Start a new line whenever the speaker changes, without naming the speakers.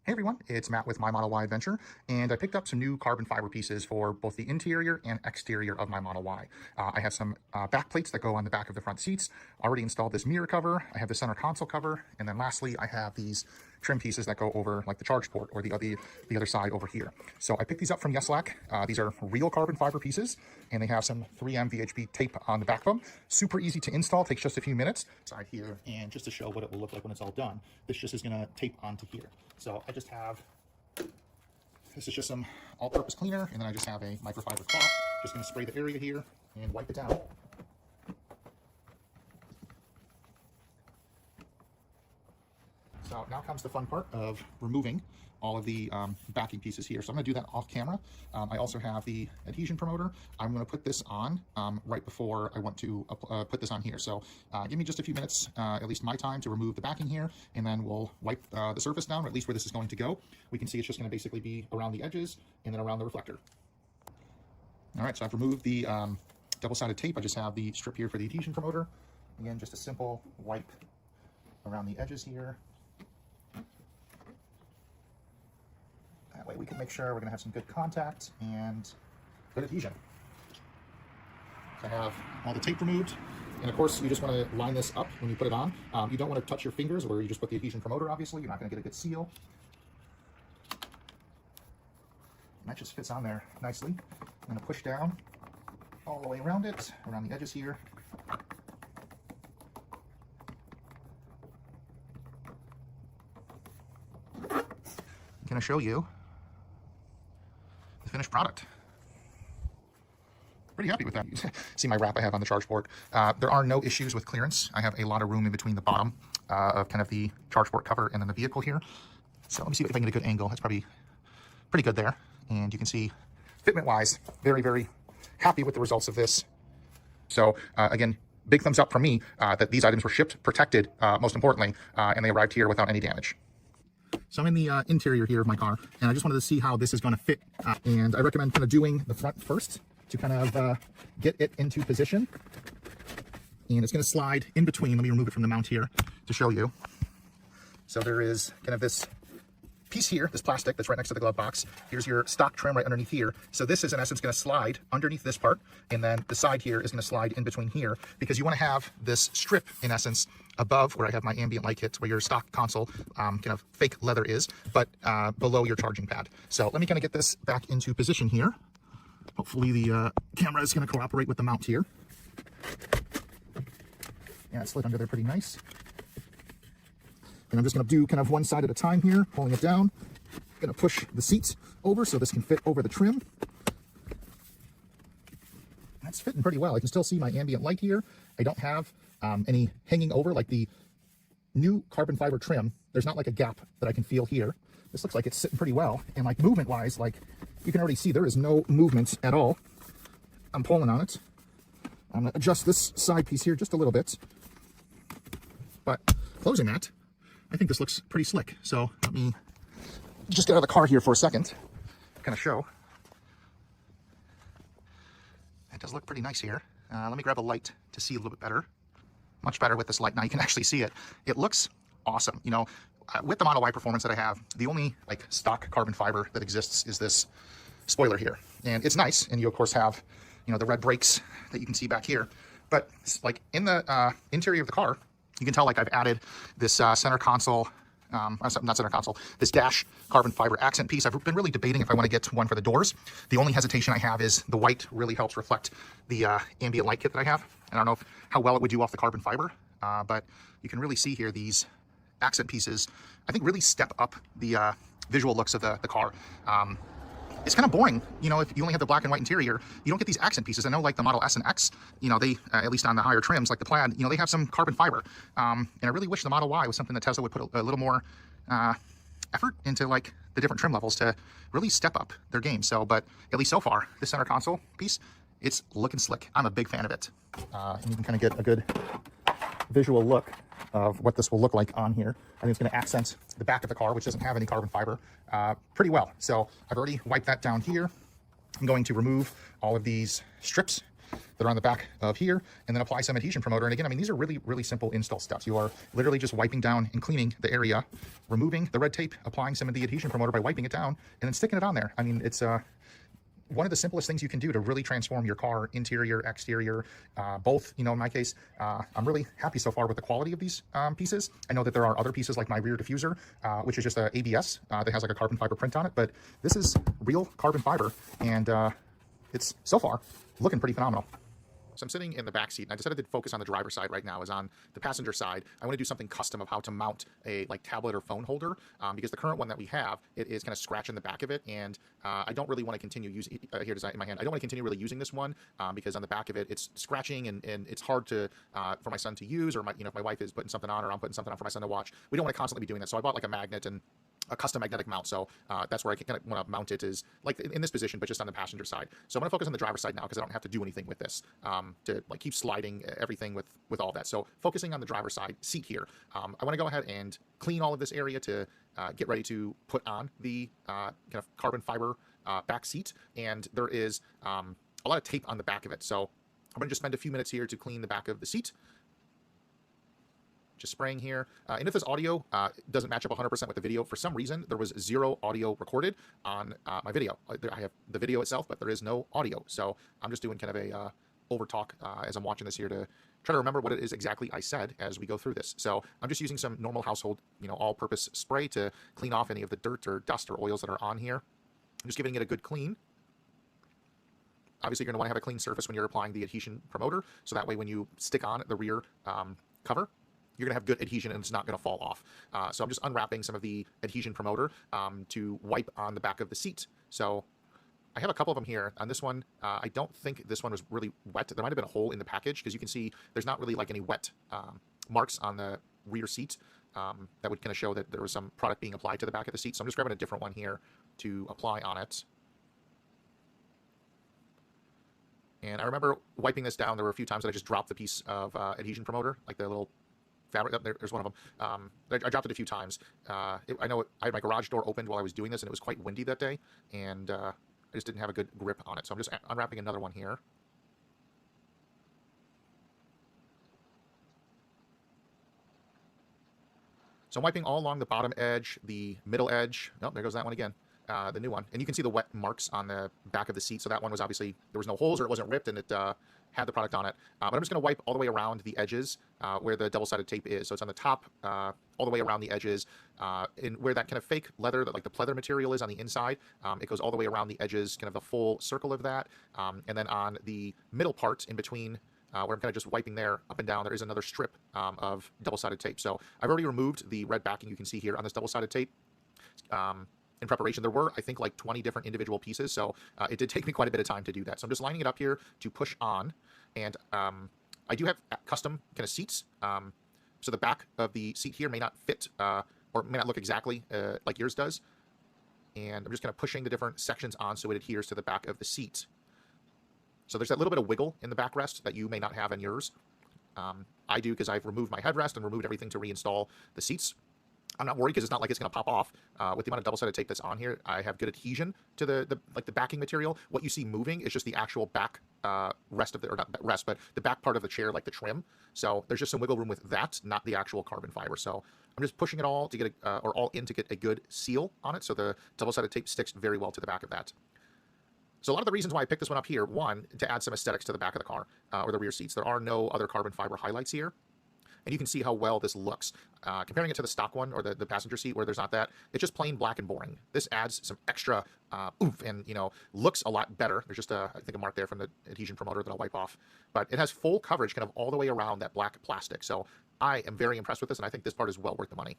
Hey everyone, it's Matt with My Model Y Adventure, and I picked up some new carbon fiber pieces for both the interior and exterior of my Model Y. I have some back plates that go on the back of the front seats, already installed this mirror cover, I have the center console cover, and then lastly I have these trim pieces that go over like the charge port or the other side over here. So I picked these up from Yeslak. These are real carbon fiber pieces, and they have some 3M VHB tape on the back of them. Super easy to install, takes just a few minutes. Side here, and just to show what it will look like when it's all done, this just is going to tape onto here. So I just have, this is just some all-purpose cleaner, and then I just have a microfiber cloth. Just going to spray the area here and wipe it down. So now comes the fun part of removing all of the backing pieces here. So I'm going to do that off camera. I also have the adhesion promoter. I'm going to put this on right before I want to put this on here. So give me just a few minutes, at least my time, to remove the backing here, and then we'll wipe the surface down, or at least where this is going to go. We can see it's just going to basically be around the edges and then around the reflector. All right, so I've removed the double-sided tape. I just have the strip here for the adhesion promoter. Again, just a simple wipe around the edges here. That way we can make sure we're going to have some good contact and good adhesion. So I have all the tape removed, and of course you just want to line this up when you put it on. You don't want to touch your fingers where you just put the adhesion promoter, obviously. You're not going to get a good seal. And that just fits on there nicely. I'm going to push down all the way around it, around the edges here. I'm going to show you the finished product. Pretty happy with that. See my wrap I have on the charge port. There are no issues with clearance. I have a lot of room in between the bottom of kind of the charge port cover and then the vehicle here. So let me see if I can get a good angle. That's probably pretty good there. And you can see fitment wise, very, very happy with the results of this. So again, big thumbs up from me that these items were shipped, protected, most importantly, and they arrived here without any damage. So I'm in the interior here of my car, and I just wanted to see how this is going to fit. And I recommend kind of doing the front first to kind of get it into position. And it's going to slide in between. Let me remove it from the mount here to show you. So there is kind of this piece here, this plastic that's right next to the glove box. Here's your stock trim right underneath here. So this is in essence going to slide underneath this part, and then the side here is going to slide in between here, because you want to have this strip in essence above where I have my ambient light kit, where your stock console kind of fake leather is, but below your charging pad. So let me kind of get this back into position here. Hopefully the camera is going to cooperate with the mount here. Yeah, it slid under there pretty nice. And I'm just going to do kind of one side at a time here, pulling it down. Going to push the seat over so this can fit over the trim. That's fitting pretty well. I can still see my ambient light here. I don't have any hanging over like the new carbon fiber trim. There's not like a gap that I can feel here. This looks like it's sitting pretty well. And like movement wise, like you can already see there is no movement at all. I'm pulling on it. I'm going to adjust this side piece here just a little bit. But closing that, I think this looks pretty slick. So let me just get out of the car here for a second, kind of show. It does look pretty nice here. Let me grab a light to see a little bit better. Much better with this light. Now you can actually see it. It looks awesome. You know, with the Model Y Performance that I have, the only like stock carbon fiber that exists is this spoiler here. And it's nice. And you of course have, you know, the red brakes that you can see back here. But like in the interior of the car, you can tell like I've added this center console, not center console, this dash carbon fiber accent piece. I've been really debating if I want to get one for the doors. The only hesitation I have is the white really helps reflect the ambient light kit that I have. And I don't know how well it would do off the carbon fiber, but you can really see here these accent pieces, I think really step up the visual looks of the car. It's kind of boring, you know, if you only have the black and white interior, you don't get these accent pieces. I know like the Model S and X, you know, they, at least on the higher trims, like the Plaid, you know, they have some carbon fiber. And I really wish the Model Y was something that Tesla would put a little more effort into like the different trim levels to really step up their game. So, but at least so far, this center console piece, it's looking slick. I'm a big fan of it. And you can kind of get a good visual look of what this will look like on here. I think it's going to accent the back of the car, which doesn't have any carbon fiber, pretty well. So I've already wiped that down here. I'm going to remove all of these strips that are on the back of here, and then apply some adhesion promoter. And again, I mean, these are really, really simple install steps. You are literally just wiping down and cleaning the area, removing the red tape, applying some of the adhesion promoter by wiping it down, and then sticking it on there. I mean, it's one of the simplest things you can do to really transform your car, interior, exterior, both. You know, in my case, I'm really happy so far with the quality of these pieces. I know that there are other pieces like my rear diffuser, which is just a ABS that has like a carbon fiber print on it, but this is real carbon fiber, and it's so far looking pretty phenomenal. So I'm sitting in the back seat, and I decided to focus on the driver's side right now. As on the passenger side, I want to do something custom of how to mount a like tablet or phone holder, because the current one that we have, it is kind of scratching the back of it, and I don't really want to continue using here in my hand. I don't want to continue really using this one because on the back of it, it's scratching and it's hard to for my son to use, or my, you know, if my wife is putting something on or I'm putting something on for my son to watch. We don't want to constantly be doing that. So I bought like a magnet and a custom magnetic mount. So that's where I kind of want to mount it, is like in this position, but just on the passenger side. So I'm going to focus on the driver's side now because I don't have to do anything with this to like keep sliding everything with all that. So focusing on the driver's side seat here, I want to go ahead and clean all of this area to get ready to put on the kind of carbon fiber back seat. And there is a lot of tape on the back of it. So I'm going to just spend a few minutes here to clean the back of the seat. Just spraying here. And if this audio doesn't match up 100% with the video, for some reason, there was 0 audio recorded on my video. I have the video itself, but there is no audio. So I'm just doing kind of a over talk as I'm watching this here to try to remember what it is exactly I said as we go through this. So I'm just using some normal household, you know, all-purpose spray to clean off any of the dirt or dust or oils that are on here. I'm just giving it a good clean. Obviously, you're going to want to have a clean surface when you're applying the adhesion promoter, so that way when you stick on the rear cover, you're going to have good adhesion and it's not going to fall off. So I'm just unwrapping some of the adhesion promoter to wipe on the back of the seat. So I have a couple of them here. On this one, I don't think this one was really wet. There might have been a hole in the package because you can see there's not really like any wet marks on the rear seat that would kind of show that there was some product being applied to the back of the seat. So I'm just grabbing a different one here to apply on it. And I remember wiping this down. There were a few times that I just dropped the piece of adhesion promoter, like the little fabric. There's one of them. I dropped it a few times. I know I had my garage door opened while I was doing this, and it was quite windy that day, and I just didn't have a good grip on it. So I'm just unwrapping another one here. So I'm wiping all along the bottom edge, the middle edge. Oh, there goes that one again. The new one. And you can see the wet marks on the back of the seat. So that one was obviously, there was no holes or it wasn't ripped, and it had the product on it. But I'm just going to wipe all the way around the edges where the double-sided tape is. So it's on the top, all the way around the edges, and where that kind of fake leather, that like the pleather material is on the inside. It goes all the way around the edges, kind of the full circle of that. And then on the middle part in between, where I'm kind of just wiping there up and down, there is another strip of double-sided tape. So I've already removed the red backing you can see here on this double-sided tape. In preparation, there were, I think, like 20 different individual pieces, so it did take me quite a bit of time to do that. So I'm just lining it up here to push on, and I do have custom kind of seats, so the back of the seat here may not fit, or may not look exactly like yours does, and I'm just kind of pushing the different sections on so it adheres to the back of the seat. So there's that little bit of wiggle in the backrest that you may not have in yours. I do, because I've removed my headrest and removed everything to reinstall the seats. I'm not worried because it's not like it's going to pop off. With the amount of double-sided tape that's on here, I have good adhesion to the backing material. What you see moving is just the actual back rest of the, or not rest, but the back part of the chair, like the trim. So there's just some wiggle room with that, not the actual carbon fiber. So I'm just pushing it all to get or all in to get a good seal on it, so the double-sided tape sticks very well to the back of that. So a lot of the reasons why I picked this one up here, one, to add some aesthetics to the back of the car or the rear seats. There are no other carbon fiber highlights here. And you can see how well this looks. Comparing it to the stock one, or the passenger seat where there's not that, it's just plain black and boring. This adds some extra oomph and, you know, looks a lot better. There's just, I think, a mark there from the adhesion promoter that I'll wipe off. But it has full coverage kind of all the way around that black plastic. So I am very impressed with this, and I think this part is well worth the money.